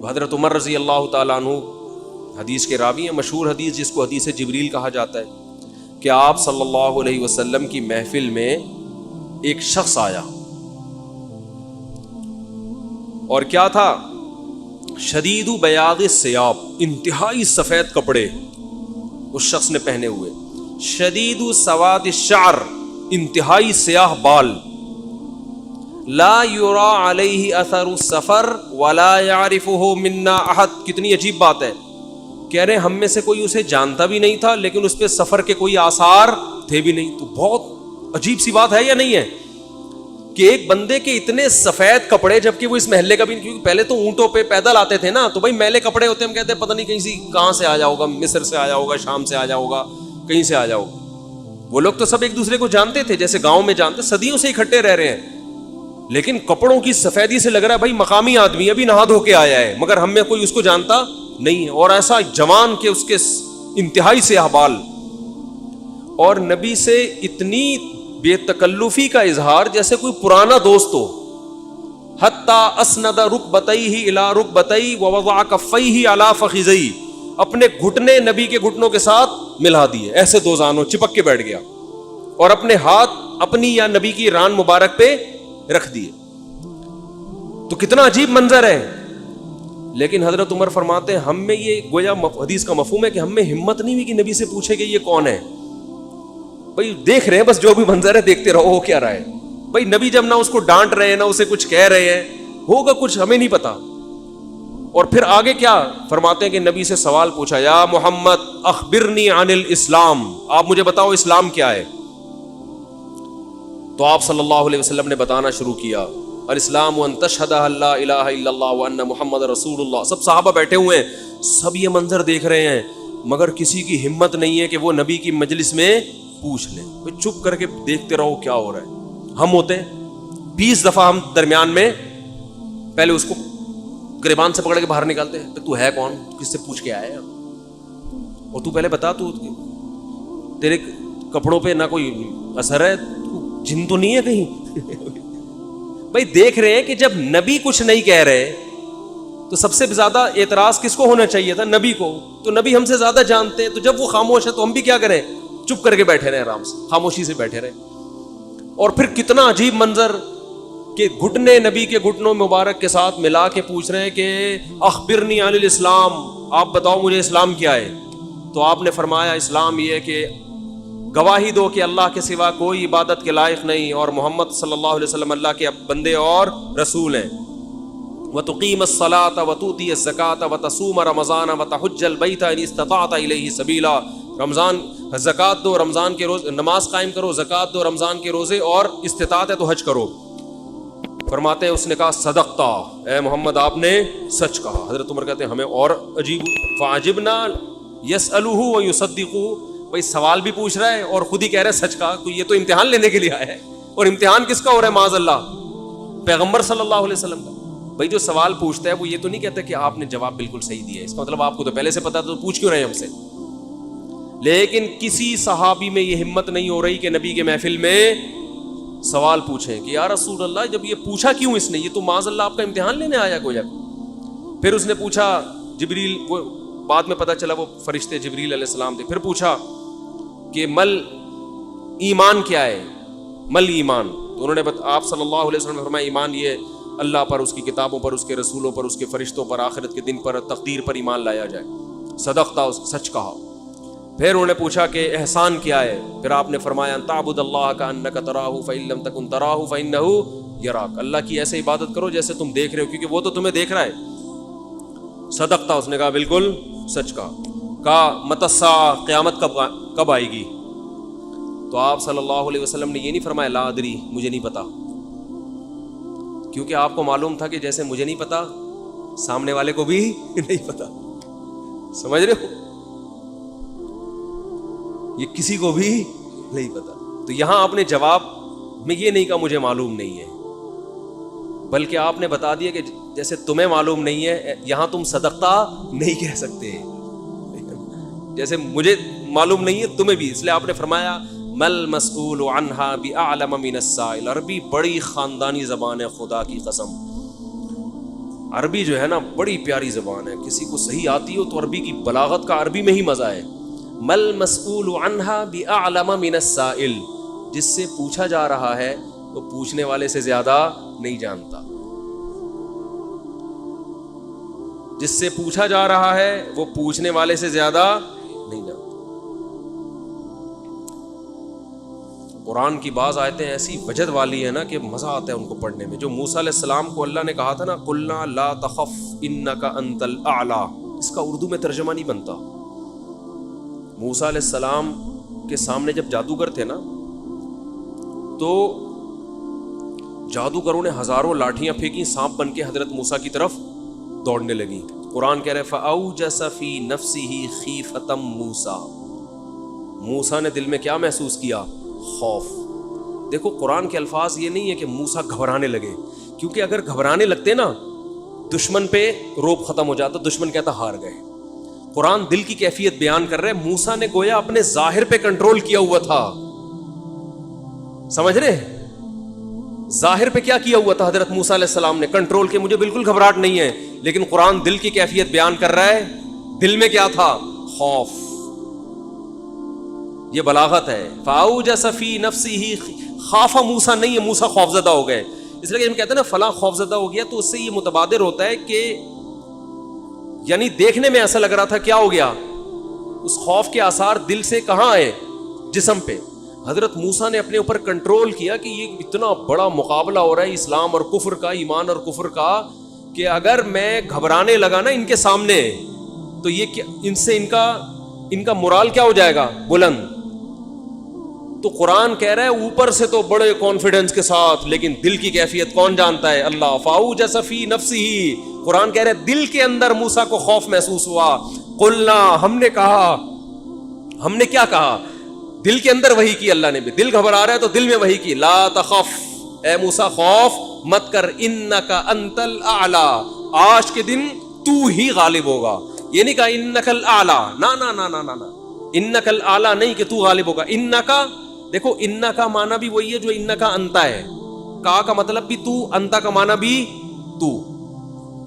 حضرت عمر رضی اللہ تعالیٰ عنہ حدیث کے راوی ہیں، مشہور حدیث جس کو حدیث جبریل کہا جاتا ہے کہ آپ صلی اللہ علیہ وسلم کی محفل میں ایک شخص آیا اور کیا تھا؟ شدید بیاض الثیاب، انتہائی سفید کپڑے اس شخص نے پہنے ہوئے، شدید سواد الشعر، انتہائی سیاہ بال، لا یرا علیہ اثر السفر ولا یعرفہ منا احد۔ کتنی عجیب بات ہے، کہہ رہے ہم میں سے کوئی اسے جانتا بھی نہیں تھا لیکن اس پہ سفر کے کوئی آثار تھے بھی نہیں۔ تو بہت عجیب سی بات ہے یا نہیں ہے کہ ایک بندے کے اتنے سفید کپڑے، جبکہ وہ اس محلے کا بھی، کیونکہ پہلے تو اونٹوں پہ پیدل آتے تھے نا، تو بھائی میلے کپڑے ہوتے ہیں، ہم کہتے ہیں پتہ نہیں کہیں سے کہاں سے آیا ہوگا، مصر سے آیا ہوگا، شام سے آیا ہوگا، کہیں سے آیا ہوگا۔ وہ لوگ تو سب ایک دوسرے کو جانتے تھے، جیسے گاؤں میں جانتے، صدیوں سے اکٹھے رہ رہے ہیں، لیکن کپڑوں کی سفیدی سے لگ رہا ہے بھائی مقامی آدمی ابھی نہا دھو کے آیا ہے، مگر ہم میں کوئی اس کو جانتا نہیں ہے، اور ایسا جوان کہ اس کے انتہائی سیاہ بال، اور نبی سے اتنی بے تکلفی کا اظہار جیسے کوئی پرانا دوست ہو، حتی اسند رکبتیہ الی رکبتیہ ووضع کفیہ علی فخذیہ، اپنے گھٹنے نبی کے گھٹنوں کے ساتھ ملا دیے، ایسے دو زانوں چپک کے بیٹھ گیا، اور اپنے ہاتھ اپنی یا نبی کی ران مبارک پہ رکھ دیے۔ تو کتنا عجیب منظر ہے، لیکن حضرت عمر فرماتے ہیں ہم میں یہ گویا حدیث کا مفہوم ہے کہ ہم میں ہمت نہیں ہوئی کہ نبی سے پوچھے کہ یہ کون ہے۔ بھائی دیکھ رہے ہیں بس، جو بھی منظر ہے دیکھتے رہو، ہو کیا رہا ہے بھائی، نبی جب نہ اس کو ڈانٹ رہے ہیں نہ اسے کچھ کہہ رہے ہیں، ہوگا کچھ ہمیں نہیں پتا۔ اور پھر آگے کیا فرماتے ہیں کہ نبی سے سوال پوچھا، یا محمد اخبرنی عن الاسلام، آپ مجھے بتاؤ اسلام کیا ہے۔ تو آپ صلی اللہ علیہ وسلم نے بتانا شروع کیا، الاسلام ان تشہد ان لا الہ الا اللہ وان محمد رسول اللہ۔ سب صحابہ بیٹھے ہوئے ہیں، سب یہ منظر دیکھ رہے ہیں، مگر کسی کی ہمت نہیں ہے کہ وہ نبی کی مجلس میں پوچھ لیں، چپ کر کے دیکھتے رہو کیا ہو رہا ہے۔ ہم ہوتے 20 دفعہ ہم درمیان میں پہلے اس کو گریبان سے پکڑ کے باہر نکالتے ہیں، تو ہے کون، کس سے پوچھ کے آیا ہے، اور تو پہلے بتا، تو تیرے کپڑوں پہ نہ کوئی اثر ہے، جن تو نہیں ہے کہیں۔ بھائی دیکھ رہے ہیں کہ جب نبی کچھ نہیں کہہ رہے تو سب سے زیادہ اعتراض کس کو ہونا چاہیے تھا؟ نبی کو، تو نبی ہم سے زیادہ جانتے ہیں، تو جب وہ خاموش ہے تو ہم بھی کیا کریں، چپ کر کے بیٹھے رہے، آرام سے خاموشی سے بیٹھے رہے۔ اور پھر کتنا عجیب منظر کہ گھٹنے نبی کے گھٹنوں مبارک کے ساتھ ملا کے پوچھ رہے ہیں کہ اخبرنی عن الاسلام، آپ بتاؤ مجھے اسلام کیا ہے۔ تو آپ نے فرمایا اسلام یہ ہے کہ گواہی دو کہ اللہ کے سوا کوئی عبادت کے لائق نہیں اور محمد صلی اللہ علیہ وسلم اللہ کے بندے اور رسول ہیں، وتقیم الصلاۃ وتؤتی الزکاۃ وتصوم رمضان وتحج البیت ان استطعت الیہ سبیلا، رمضان زکات دو، رمضان کے روز نماز قائم کرو، زکات دو، رمضان کے روزے، اور استطاعت ہے تو حج کرو۔ فرماتے ہیں اس نے کہا صدقتا، اے محمد آپ نے سچ کہا۔ حضرت عمر کہتے ہیں ہمیں اور عجیب، فعجبنا یسألہ ویصدقہ، بھائی سوال بھی پوچھ رہا ہے اور خود ہی کہہ رہا ہے سچ کہا، تو یہ تو امتحان لینے کے لیے آیا ہے، اور امتحان کس کا ہو رہا ہے معاذ اللہ؟ پیغمبر صلی اللہ علیہ وسلم کا۔ بھائی جو سوال پوچھتا ہے وہ یہ تو نہیں کہتا کہ آپ نے جواب بالکل صحیح دیا ہے، اس کا مطلب آپ کو تو پہلے سے پتا تو پوچھ کیوں رہے ہیں ہم سے۔ لیکن کسی صحابی میں یہ ہمت نہیں ہو رہی کہ نبی کے محفل میں سوال پوچھیں کہ یا رسول اللہ جب یہ پوچھا کیوں اس نے، یہ تو معاذ اللہ آپ کا امتحان لینے آیا گویا۔ پھر اس نے پوچھا، جبریل، وہ بعد میں پتا چلا وہ فرشتے جبریل علیہ السلام تھے، پھر پوچھا کہ مل ایمان کیا ہے، مل ایمان، تو انہوں نے آپ صلی اللہ علیہ وسلم نے فرمایا ایمان یہ اللہ پر، اس کی کتابوں پر، اس کے رسولوں پر، اس کے فرشتوں پر، آخرت کے دن پر، تقدیر پر ایمان لایا جائے۔ صدقتا، سچ کہا۔ پھر انہوں نے پوچھا کہ احسان کیا ہے، پھر آپ نے فرمایا ان تعبد اللہ کأنک تراہ فإن لم تکن تراہ فإنہ یراک، اللہ کی ایسے عبادت کرو جیسے تم دیکھ رہے ہو، کیونکہ وہ تو تمہیں دیکھ رہا ہے۔ صدقتا، اس نے کہا بالکل سچ کہا متی الساعہ، قیامت کب آئے گی؟ تو آپ صلی اللہ علیہ وسلم نے یہ نہیں فرمایا لا ادری، مجھے نہیں پتا، کیونکہ آپ کو معلوم تھا کہ جیسے مجھے نہیں پتا سامنے والے کو بھی نہیں پتا، سمجھ رہے ہو، یہ کسی کو بھی نہیں پتا۔ تو یہاں آپ نے جواب میں یہ نہیں کہا مجھے معلوم نہیں ہے، بلکہ آپ نے بتا دیا کہ جیسے تمہیں معلوم نہیں ہے، یہاں تم صدقتا نہیں کہہ سکتے، جیسے مجھے معلوم نہیں ہے تمہیں بھی، اس لیے آپ نے فرمایا مل مسئول عنہا بأعلم من السائل۔ عربی بڑی خاندانی زبان ہے، خدا کی قسم، عربی جو ہے نا بڑی پیاری زبان ہے, کسی کو صحیح آتی ہو تو عربی کی بلاغت کا عربی میں ہی مزہ ہے. مل مسئول عنہا بأعلم من السائل, جس سے پوچھا جا رہا ہے وہ پوچھنے والے سے زیادہ نہیں جانتا. جس سے پوچھا جا رہا ہے وہ پوچھنے والے سے زیادہ نہیں جانتا. قرآن کی بعض آیتیں ایسی وجد والی ہیں نا کہ مزہ آتا ہے ان کو پڑھنے میں. جو موسیٰ علیہ السلام کو اللہ نے کہا تھا نا قلنا لا تخف انک انت الاعلی, اس کا اردو میں ترجمہ نہیں بنتا. موسیٰ علیہ السلام کے سامنے جب جادوگر تھے نا تو جادوگروں نے ہزاروں لاٹھیاں پھینکی, سانپ بن کے حضرت موسیٰ کی طرف دوڑنے لگی. قرآن کہہ رہے فأوجس فی نفسہ خیفۃ موسیٰ, موسیٰ نے دل میں کیا محسوس کیا؟ خوف. دیکھو قرآن کے الفاظ یہ نہیں ہے کہ موسیٰ گھبرانے لگے, کیونکہ اگر گھبرانے لگتے نا دشمن پہ روب ختم ہو جاتا, دشمن کہتا ہار گئے. قرآن دل کی کیفیت بیان کر رہے, موسیٰ نے گویا اپنے ظاہر پہ کنٹرول کیا ہوا تھا. سمجھ رہے, ظاہر پہ کیا کیا ہوا تھا حضرت موسیٰ علیہ السلام نے؟ کنٹرول کے مجھے بالکل گھبراہٹ نہیں ہے, لیکن قرآن دل کی کیفیت بیان کر رہا ہے, دل میں کیا تھا؟ خوف. یہ بلاغت ہے. فاوجس فی نفسہ, خاف موسیٰ نہیں ہے, موسیٰ خوفزدہ ہو گئے. اس لیے کہ ہم کہتے ہیں نا فلاں خوفزدہ ہو گیا, تو اس سے یہ متبادر ہوتا ہے کہ یعنی دیکھنے میں ایسا لگ رہا تھا کیا ہو گیا, اس خوف کے آثار دل سے کہاں آئے؟ جسم پہ. حضرت موسیٰ نے اپنے اوپر کنٹرول کیا کہ یہ اتنا بڑا مقابلہ ہو رہا ہے اسلام اور کفر کا, ایمان اور کفر کا, کہ اگر میں گھبرانے لگا نا ان کے سامنے تو یہ ان سے ان کا morale کیا ہو جائے گا؟ بلند. تو قرآن کہہ رہا ہے اوپر سے تو بڑے کانفیڈنس کے ساتھ, لیکن دل کی کیفیت کون جانتا ہے؟ اللہ. فاوجس فی نفسہ, قرآن کہہ رہا ہے دل کے اندر موسیٰ کو خوف محسوس ہوا. قلنا, ہم نے کہا, ہم نے کیا کہا؟ دل کے اندر وحی کی اللہ نے بھی. دل گھبرا رہا ہے تو دل میں وحی کی, لا تخف, اے موسیٰ خوف مت کر, انک انت الاعلی, آج کے دن تو ہی غالب ہوگا. یہ نہیں کہا انک الاعلی, نا نا نا نا نا, انک الاعلی نہیں کہ تو غالب ہوگا. انک, دیکھو انہ کا معنی بھی وہی ہے جو انہ کا انتا ہے, کا مطلب بھی تو, انتا کا معنی بھی تو.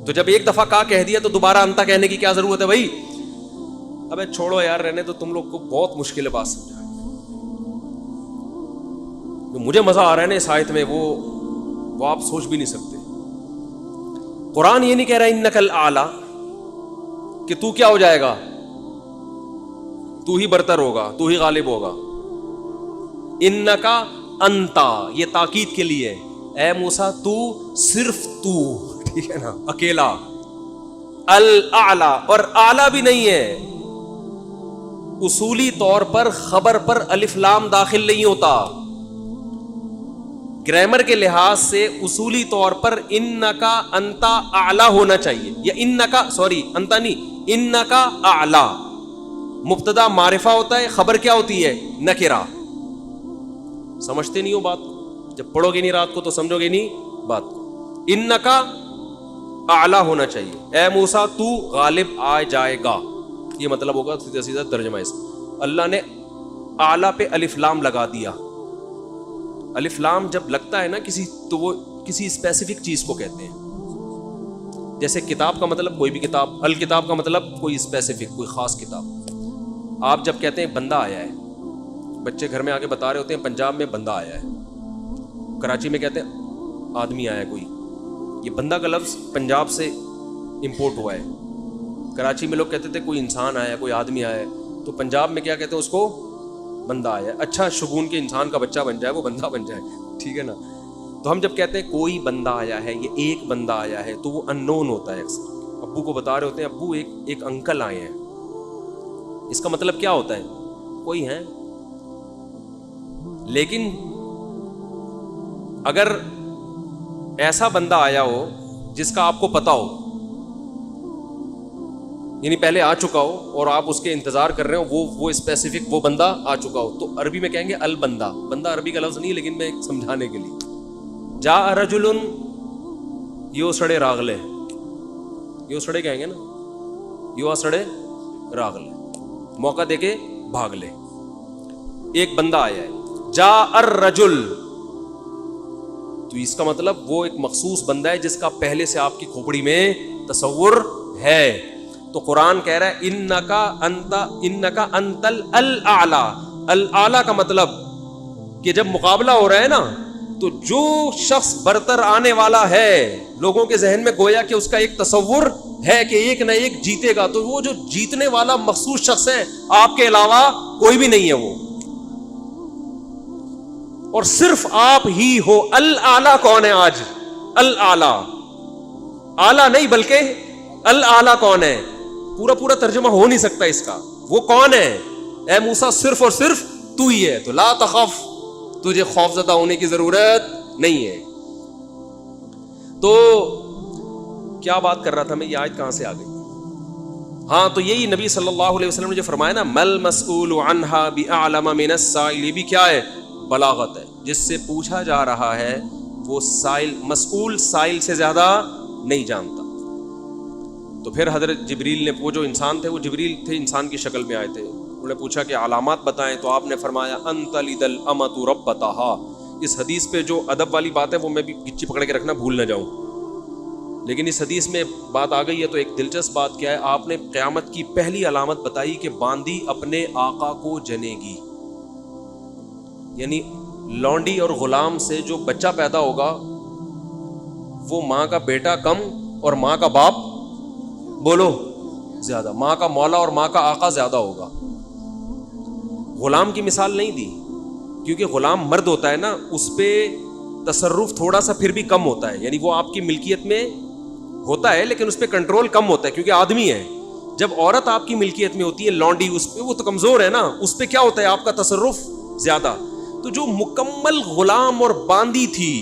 تو جب ایک دفعہ کا کہہ دیا تو دوبارہ انتا کہنے کی کیا ضرورت ہے بھائی؟ ابے چھوڑو یار, رہنے تو, تم لوگ کو بہت مشکل ہے بات سمجھا. جو مجھے مزہ آ رہا ہے نا اس آیت میں وہ آپ سوچ بھی نہیں سکتے. قرآن یہ نہیں کہہ رہا انک الاعلی کہ تو کیا ہو جائے گا, تو ہی برتر ہوگا, تو ہی غالب ہوگا. انکا انتا, یہ تاکید کے لیے, اے موسیٰ تو, صرف تو, ٹھیک ہے نا, اکیلا. الاعلی, اور اعلی بھی نہیں ہے. اصولی طور پر خبر پر الف لام داخل نہیں ہوتا. گرامر کے لحاظ سے اصولی طور پر انکا انتا اعلی ہونا چاہیے, یا انکا, سوری انتا نہیں, انکا اعلی. مبتدا معرفہ ہوتا ہے, خبر کیا ہوتی ہے؟ نکرہ. سمجھتے نہیں ہو بات کو, جب پڑھو گے نہیں رات کو تو سمجھو گے نہیں بات کو. انکا اعلی ہونا چاہیے, اے موسیٰ تو غالب آ جائے گا, یہ مطلب ہوگا سیدھا سیدھا ترجمہ اس. اللہ نے اعلی پہ الف لام لگا دیا. الف لام جب لگتا ہے نا کسی, تو وہ کسی اسپیسیفک چیز کو کہتے ہیں. جیسے کتاب کا مطلب کوئی بھی کتاب, الکتاب کا مطلب کوئی اسپیسیفک, کوئی خاص کتاب. آپ جب کہتے ہیں بندہ آیا ہے, بچے گھر میں آ کے بتا رہے ہوتے ہیں پنجاب میں بندہ آیا ہے, کراچی میں کہتے ہیں آدمی آیا ہے کوئی. یہ بندہ کا لفظ پنجاب سے امپورٹ ہوا ہے. کراچی میں لوگ کہتے تھے کوئی انسان آیا ہے, کوئی آدمی آیا ہے, تو پنجاب میں کیا کہتے ہیں اس کو؟ بندہ آیا ہے. اچھا شگون کے انسان کا بچہ بن جائے, وہ بندہ بن جائے, ٹھیک ہے نا. تو ہم جب کہتے ہیں کوئی بندہ آیا ہے, یہ ایک بندہ آیا ہے, تو وہ ان نون ہوتا ہے. اکثر ابو کو بتا رہے ہوتے ہیں ابو ایک انکل آئے ہیں, اس کا مطلب کیا ہوتا ہے؟ کوئی ہے. لیکن اگر ایسا بندہ آیا ہو جس کا آپ کو پتا ہو, یعنی پہلے آ چکا ہو اور آپ اس کے انتظار کر رہے ہو, وہ اسپیسیفک وہ بندہ آ چکا ہو, تو عربی میں کہیں گے البندہ. بندہ عربی کا لفظ نہیں, لیکن میں سمجھانے کے لیے. جا رجل یو سڑے راغلے, یو سڑے کہیں گے نا, یو سڑے راغلے, موقع دے کے بھاگ لے. ایک بندہ آیا ہے. جا الرجل, تو اس کا مطلب وہ ایک مخصوص بندہ ہے جس کا پہلے سے آپ کی کھوپڑی میں تصور ہے. تو قرآن کہہ رہا ہے انکا انت الاعلی. الاعلی کا مطلب کہ جب مقابلہ ہو رہا ہے نا تو جو شخص برتر آنے والا ہے لوگوں کے ذہن میں گویا کہ اس کا ایک تصور ہے کہ ایک نہ ایک جیتے گا, تو وہ جو جیتنے والا مخصوص شخص ہے آپ کے علاوہ کوئی بھی نہیں ہے وہ, اور صرف آپ ہی ہو. الاعلی کون ہے آج؟ الاعلی, اعلی نہیں بلکہ الاعلی کون ہے؟ پورا ترجمہ ہو نہیں سکتا اس کا. وہ کون ہے؟ اے موسیٰ صرف اور صرف تو ہی ہے. تو لا تخف, تجھے خوف زدہ ہونے کی ضرورت نہیں ہے. تو کیا بات کر رہا تھا میں, یہ آیت کہاں سے آ گئی؟ ہاں, تو یہی نبی صلی اللہ علیہ وسلم نے جو فرمایا نا, مل مسئول عنہا بأعلم من السائل, یہ بھی کیا ہے؟ بلاغت ہے. جس سے پوچھا جا رہا ہے وہ سائل, مسئول سائل سے زیادہ نہیں جانتا. تو پھر حضرت جبریل نے, وہ جو انسان تھے وہ جبریل تھے, انسان کی شکل میں آئے تھے, انہوں نے پوچھا کہ علامات بتائیں, تو آپ نے فرمایا ان تلد الامۃ ربتہا. اس حدیث پہ جو ادب والی بات ہے وہ میں بھی گچی پکڑ کے رکھنا بھول نہ جاؤں, لیکن اس حدیث میں بات آ گئی ہے. تو ایک دلچسپ بات کیا ہے, آپ نے قیامت کی پہلی علامت بتائی کہ باندی اپنے آقا کو جنے گی. یعنی لونڈی اور غلام سے جو بچہ پیدا ہوگا وہ ماں کا بیٹا کم اور ماں کا باپ بولو زیادہ, ماں کا مولا اور ماں کا آقا زیادہ ہوگا. غلام کی مثال نہیں دی کیونکہ غلام مرد ہوتا ہے نا, اس پہ تصرف تھوڑا سا پھر بھی کم ہوتا ہے, یعنی وہ آپ کی ملکیت میں ہوتا ہے لیکن اس پہ کنٹرول کم ہوتا ہے کیونکہ آدمی ہے. جب عورت آپ کی ملکیت میں ہوتی ہے لونڈی, اس پہ وہ تو کمزور ہے نا, اس پہ کیا ہوتا ہے آپ کا تصرف زیادہ. تو جو مکمل غلام اور باندی تھی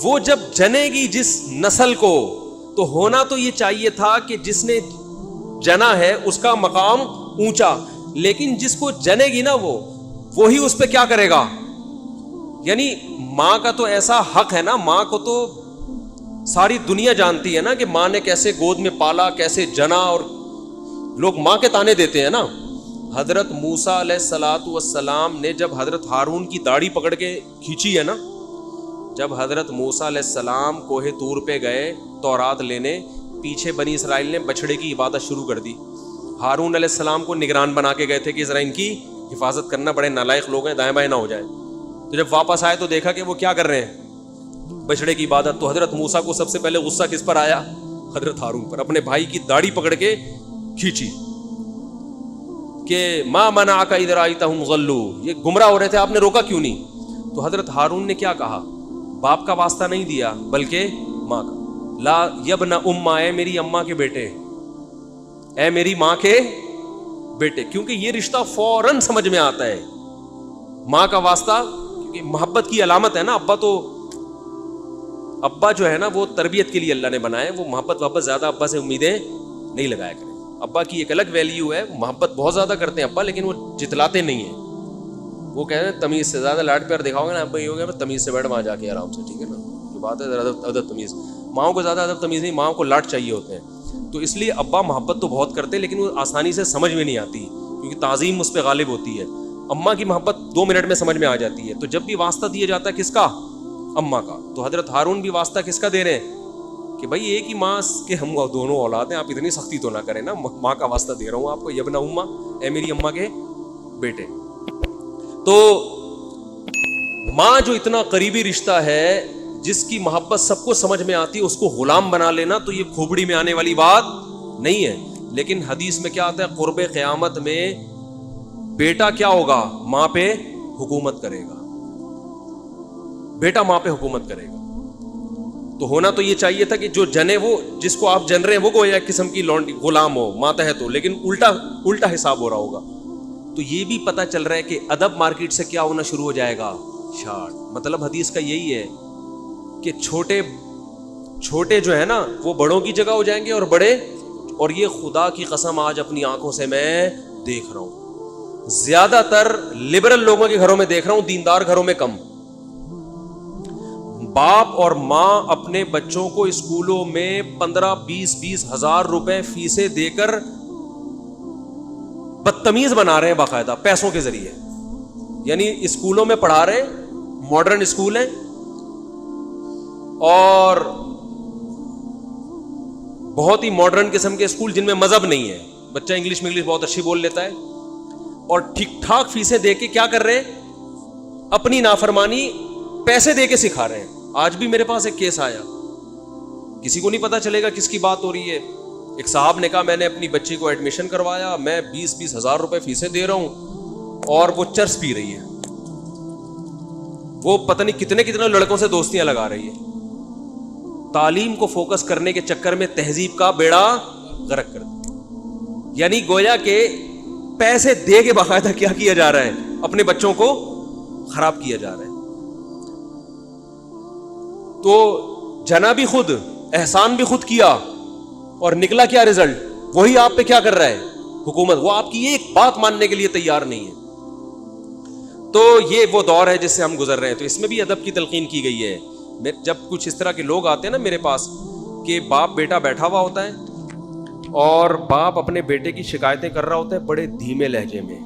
وہ جب جنے گی جس نسل کو, تو ہونا تو یہ چاہیے تھا کہ جس نے جنا ہے اس کا مقام اونچا, لیکن جس کو جنے گی نا وہی اس پہ کیا کرے گا. یعنی ماں کا تو ایسا حق ہے نا, ماں کو تو ساری دنیا جانتی ہے نا کہ ماں نے کیسے گود میں پالا, کیسے جنا, اور لوگ ماں کے تانے دیتے ہیں نا. حضرت موسیٰ علیہ الصلوۃ والسلام نے جب حضرت ہارون کی داڑھی پکڑ کے کھینچی ہے نا, جب حضرت موسیٰ علیہ السلام کوہ طور پہ گئے تورات لینے, پیچھے بنی اسرائیل نے بچڑے کی عبادت شروع کر دی. ہارون علیہ السلام کو نگران بنا کے گئے تھے کہ ذرا ان کی حفاظت کرنا, بڑے نالائق لوگ ہیں, دائیں بائیں نہ ہو جائے. تو جب واپس آئے تو دیکھا کہ وہ کیا کر رہے ہیں, بچڑے کی عبادت. تو حضرت موسیٰ کو سب سے پہلے غصہ کس پر آیا؟ حضرت ہارون پر. اپنے بھائی کی داڑھی پکڑ کے کھینچی کہ ما منعک اذ رأیتہم ضلوا, یہ گمراہ ہو رہے تھے, آپ نے روکا کیوں نہیں؟ تو حضرت ہارون نے کیا کہا, باپ کا واسطہ نہیں دیا بلکہ ماں کا. لا یبن امہ, اے میری اماں کے بیٹے, اے میری ماں کے بیٹے, کیونکہ یہ رشتہ فوراً سمجھ میں آتا ہے. ماں کا واسطہ کیونکہ محبت کی علامت ہے نا. ابا جو ہے نا وہ تربیت کے لیے اللہ نے بنایا, وہ محبت واپس زیادہ ابا سے امیدیں نہیں لگایا کریں. ابا کی ایک الگ ویلیو ہے, محبت بہت زیادہ کرتے ہیں ابا, لیکن وہ جتلاتے نہیں ہیں. وہ کہہ رہے ہیں تمیز سے, زیادہ لاڈ پیار دکھاؤ گے نا ابا, یہ ہو گیا تمیز سے بیٹھ وہاں جا کے آرام سے, ٹھیک ہے نا, جو بات ہے ادب تمیز. ماؤں کو زیادہ ادب تمیز نہیں, ماؤں کو لاڈ چاہیے ہوتے ہیں. تو اس لیے ابا محبت تو بہت کرتے ہیں لیکن وہ آسانی سے سمجھ میں نہیں آتی کیونکہ تعظیم اس پہ غالب ہوتی ہے. اماں کی محبت 2 منٹ میں سمجھ میں آ جاتی ہے. تو جب بھی واسطہ دیا جاتا ہے کس کا؟ اماں کا. تو حضرت ہارون بھی واسطہ کس کا دے رہے ہیں کہ بھائی ایک ہی ماں کے ہم دونوں اولاد ہیں, آپ اتنی سختی تو نہ کریں نا, ماں کا واسطہ دے رہا ہوں آپ کو, یبن امہ, اے میری اماں کے بیٹے. تو ماں جو اتنا قریبی رشتہ ہے, جس کی محبت سب کو سمجھ میں آتی ہے, اس کو غلام بنا لینا تو یہ کھوپڑی میں آنے والی بات نہیں ہے. لیکن حدیث میں کیا آتا ہے, قرب قیامت میں بیٹا کیا ہوگا, ماں پہ حکومت کرے گا, بیٹا ماں پہ حکومت کرے گا. تو ہونا تو یہ چاہیے تھا کہ جو جنے, وہ جس کو آپ جن رہے ہیں وہ کوئی ایک قسم کی لونڈی غلام ہو, ماتحت ہو, لیکن الٹا حساب ہو رہا ہوگا. تو یہ بھی پتہ چل رہا ہے کہ ادب مارکیٹ سے کیا ہونا شروع ہو جائے گا, شارٹ. مطلب حدیث کا یہی ہے کہ چھوٹے جو ہے نا وہ بڑوں کی جگہ ہو جائیں گے, اور بڑے, اور یہ خدا کی قسم آج اپنی آنکھوں سے میں دیکھ رہا ہوں, زیادہ تر لبرل لوگوں کے گھروں میں دیکھ رہا ہوں, دیندار گھروں میں کم. باپ اور ماں اپنے بچوں کو اسکولوں میں 15-20 ہزار روپے فیسیں دے کر بدتمیز بنا رہے ہیں باقاعدہ پیسوں کے ذریعے. یعنی اسکولوں میں پڑھا رہے ہیں ماڈرن اسکول ہیں اور بہت ہی ماڈرن قسم کے اسکول جن میں مذہب نہیں ہے. بچہ انگلش بہت اچھی بول لیتا ہے اور ٹھیک ٹھاک فیسیں دے کے کیا کر رہے ہیں, اپنی نافرمانی پیسے دے کے سکھا رہے ہیں. آج بھی میرے پاس ایک کیس آیا, کسی کو نہیں پتا چلے گا کس کی بات ہو رہی ہے. ایک صاحب نے کہا میں نے اپنی بچی کو ایڈمیشن کروایا, میں 20 ہزار روپے فیسیں دے رہا ہوں اور وہ چرس پی رہی ہے, وہ پتہ نہیں کتنے لڑکوں سے دوستیاں لگا رہی ہے. تعلیم کو فوکس کرنے کے چکر میں تہذیب کا بیڑا غرق کر دیا. یعنی گویا کہ پیسے دے کے باقاعدہ کیا کیا جا رہا ہے, اپنے بچوں کو خراب کیا جا رہا ہے. تو جنا بھی خود, احسان بھی خود کیا, اور نکلا کیا رزلٹ؟ وہی آپ پہ کیا کر رہا ہے حکومت, وہ آپ کی ایک بات ماننے کے لیے تیار نہیں ہے. تو یہ وہ دور ہے جس سے ہم گزر رہے ہیں. تو اس میں بھی ادب کی تلقین کی گئی ہے. جب کچھ اس طرح کے لوگ آتے ہیں نا میرے پاس, کہ باپ بیٹا بیٹھا ہوا ہوتا ہے اور باپ اپنے بیٹے کی شکایتیں کر رہا ہوتا ہے بڑے دھیمے لہجے میں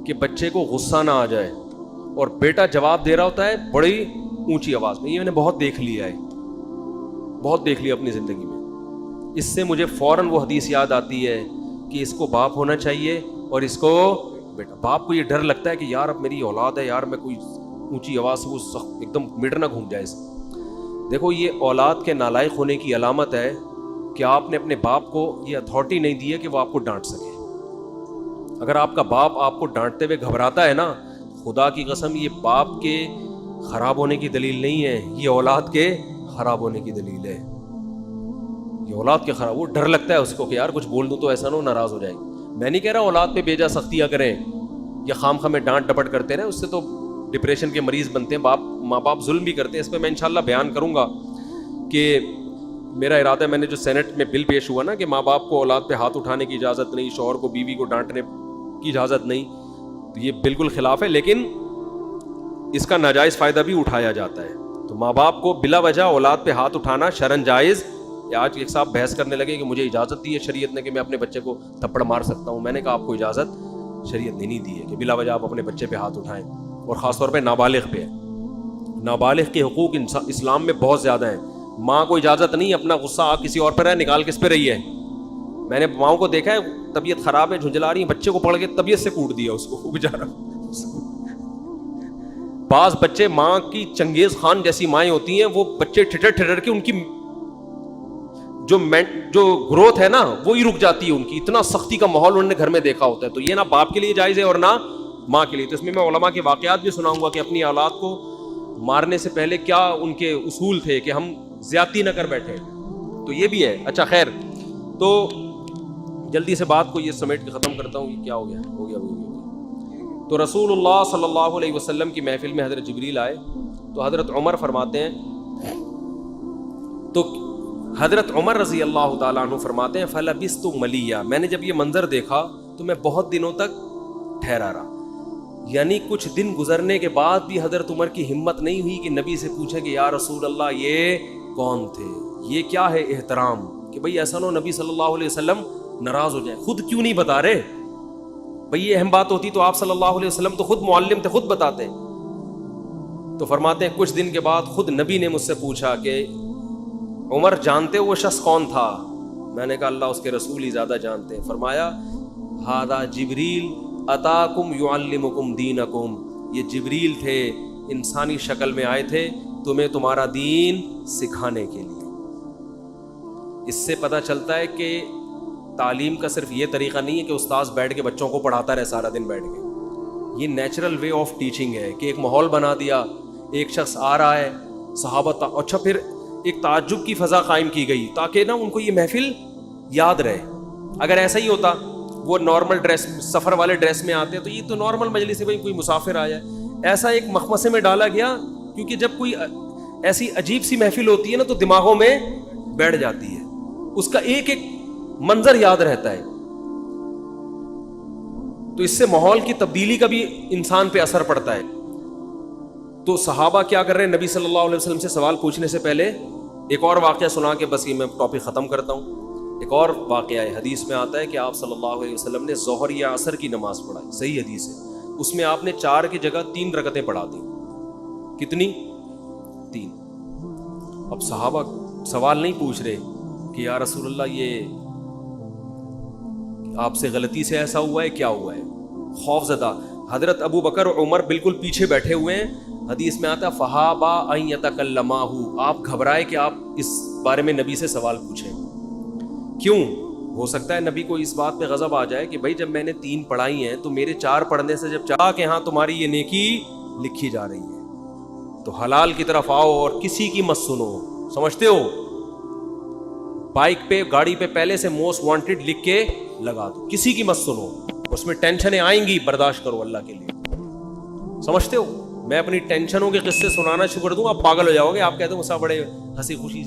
کہ بچے کو غصہ نہ آ جائے, اور بیٹا جواب دے رہا ہوتا ہے بڑی اونچی آواز میں. یہ میں نے بہت دیکھ لیا ہے, بہت دیکھ لیا اپنی زندگی میں. اس سے مجھے فوراً وہ حدیث یاد آتی ہے کہ اس کو باپ ہونا چاہیے اور اس کو بیٹا. باپ کو یہ ڈر لگتا ہے کہ یار اب میری اولاد ہے, یار میں کوئی اونچی آواز سے وہ ایک دم میٹر نہ گھوم جائے. دیکھو یہ اولاد کے نالائق ہونے کی علامت ہے کہ آپ نے اپنے باپ کو یہ اتھارٹی نہیں دی ہے کہ وہ آپ کو ڈانٹ سکے. اگر آپ کا باپ آپ کو ڈانٹتے ہوئے گھبراتا ہے نا, خدا کی قسم یہ باپ کے خراب ہونے کی دلیل نہیں ہے, یہ اولاد کے خراب ہونے کی دلیل ہے. یہ اولاد کے خراب, وہ ڈر لگتا ہے اس کو کہ یار کچھ بول دوں تو ایسا نہ ہو ناراض ہو جائے. میں نہیں کہہ رہا اولاد پہ بیجا سختیاں کریں یا خام خامے ڈانٹ ڈپٹ کرتے رہیں, اس سے تو ڈپریشن کے مریض بنتے ہیں. ماں باپ ظلم بھی کرتے ہیں. اس پہ میں انشاءاللہ بیان کروں گا کہ میرا ارادہ ہے, میں نے جو سینٹ میں بل پیش ہوا نا کہ ماں باپ کو اولاد پہ ہاتھ اٹھانے کی اجازت نہیں, شوہر کو بیوی کو ڈانٹنے کی اجازت نہیں, تو یہ بالکل خلاف ہے, لیکن اس کا ناجائز فائدہ بھی اٹھایا جاتا ہے. تو ماں باپ کو بلا وجہ اولاد پہ ہاتھ اٹھانا شرعن جائز. آج ایک صاحب بحث کرنے لگے کہ مجھے اجازت دی ہے شریعت نے کہ میں اپنے بچے کو تھپڑ مار سکتا ہوں. میں نے کہا آپ کو اجازت شریعت نے نہیں دی ہے کہ بلا وجہ آپ اپنے بچے پہ ہاتھ اٹھائیں, اور خاص طور پہ نابالغ پہ. نابالغ کے حقوق اسلام میں بہت زیادہ ہیں. ماں کو اجازت نہیں اپنا غصہ آپ کسی اور پر ہے نکال کس پہ رہی ہے. میں نے ماؤں کو دیکھا ہے طبیعت خراب ہے, جھنجلا رہی ہیں, بچے کو پڑھ کے طبیعت سے کوٹ دیا اس کو, وہ بیچارہ. بعض بچے ماں کی چنگیز خان جیسی مائیں ہوتی ہیں, وہ بچے ٹھٹر کے ان کی جو گروتھ ہے نا وہی رک جاتی ہے ان کی. اتنا سختی کا ماحول انہوں نے گھر میں دیکھا ہوتا ہے. تو یہ نہ باپ کے لیے جائز ہے اور نہ ماں کے لیے. تو اس میں علماء کے واقعات بھی سناؤں گا کہ اپنی اولاد کو مارنے سے پہلے کیا ان کے اصول تھے کہ ہم زیادتی نہ کر بیٹھے. تو یہ بھی ہے. اچھا خیر, تو جلدی سے بات کو یہ سمیٹ کے ختم کرتا ہوں. یہ کیا ہو گیا. تو رسول اللہ صلی اللہ علیہ وسلم کی محفل میں حضرت جبریل آئے تو حضرت عمر فرماتے ہیں, تو حضرت عمر رضی اللہ تعالیٰ عنہ فرماتے ہیں فلبثت ملیہ, میں نے جب یہ منظر دیکھا تو میں بہت دنوں تک ٹھہرا رہا. یعنی کچھ دن گزرنے کے بعد بھی حضرت عمر کی ہمت نہیں ہوئی کہ نبی سے پوچھیں کہ یا رسول اللہ یہ کون تھے, یہ کیا ہے احترام, کہ بھئی ایسا نہ نبی صلی اللہ علیہ وسلم ناراض ہو جائیں. خود کیوں نہیں بتا رہے بھئی, یہ اہم بات ہوتی تو آپ صلی اللہ علیہ وسلم تو خود معلم تھے, خود بتاتے. تو فرماتے ہیں کچھ دن کے بعد خود نبی نے مجھ سے پوچھا کہ عمر جانتے ہو وہ شخص کون تھا؟ میں نے کہا اللہ اس کے رسول ہی زیادہ جانتے ہیں. فرمایا ھذا جبریل اتاکم یعلمکم دینکم, یہ جبریل تھے انسانی شکل میں آئے تھے تمہیں تمہارا دین سکھانے کے لیے. اس سے پتہ چلتا ہے کہ تعلیم کا صرف یہ طریقہ نہیں ہے کہ استاذ بیٹھ کے بچوں کو پڑھاتا رہے سارا دن بیٹھ کے. یہ نیچرل وے آف ٹیچنگ ہے کہ ایک ماحول بنا دیا, ایک شخص آ رہا ہے, صحابہ اچھا پھر ایک تعجب کی فضا قائم کی گئی تاکہ نا ان کو یہ محفل یاد رہے. اگر ایسا ہی ہوتا وہ نارمل ڈریس, سفر والے ڈریس میں آتے تو یہ تو نارمل مجلس ہے, بھائی کوئی مسافر آیا ہے. ایسا ایک مخمصے میں ڈالا گیا کیونکہ جب کوئی ایسی عجیب سی محفل ہوتی ہے نا تو دماغوں میں بیٹھ جاتی ہے, اس کا ایک ایک منظر یاد رہتا ہے. تو اس سے ماحول کی تبدیلی کا بھی انسان پہ اثر پڑتا ہے. تو صحابہ کیا کر رہے ہیں, نبی صلی اللہ علیہ وسلم سے سوال پوچھنے سے پہلے ایک اور واقعہ سنا کے بس یہ میں ٹاپک ختم کرتا ہوں. ایک اور واقعہ ہے, حدیث میں آتا ہے کہ آپ صلی اللہ علیہ وسلم نے ظہر یا عصر کی نماز پڑھائی, صحیح حدیث ہے. اس میں آپ نے 4 کی جگہ 3 رکعتیں پڑھا دیں. کتنی؟ 3. اب صحابہ سوال نہیں پوچھ رہے کہ یا رسول اللہ یہ آپ سے غلطی سے ایسا ہوا ہے، کیا ہوا ہے؟ خوف زدہ. حضرت ابو بکر اور عمر بالکل پیچھے بیٹھے ہوئے ہیں. حدیث میں آتا فہابا ان یتکلماہ، آپ گھبرائے کہ آپ اس بارے میں نبی سے سوال پوچھیں. کیوں؟ ہو سکتا ہے نبی کو اس بات پہ غضب آ جائے کہ بھائی جب میں نے 3 پڑھائی ہیں تو میرے 4 پڑھنے سے جب چاہ کہ ہاں تمہاری یہ نیکی لکھی جا رہی ہے تو حلال کی طرف آؤ اور کسی کی مت سنو. سمجھتے ہو؟ بائک پہ گاڑی پہ پہلے سے موسٹ وانٹڈ لکھ کے لگا دو، کسی کی مت سنو. اس میں ٹینشنیں آئیں گی، برداشت کرو اللہ کے لیے. سمجھتے ہو؟ میں اپنی ٹینشنوں کے قصے سنانا شروع کر دوں آپ پاگل ہو جاؤ گے. آپ کہتے ہو مسا بڑے ہنسی خوشی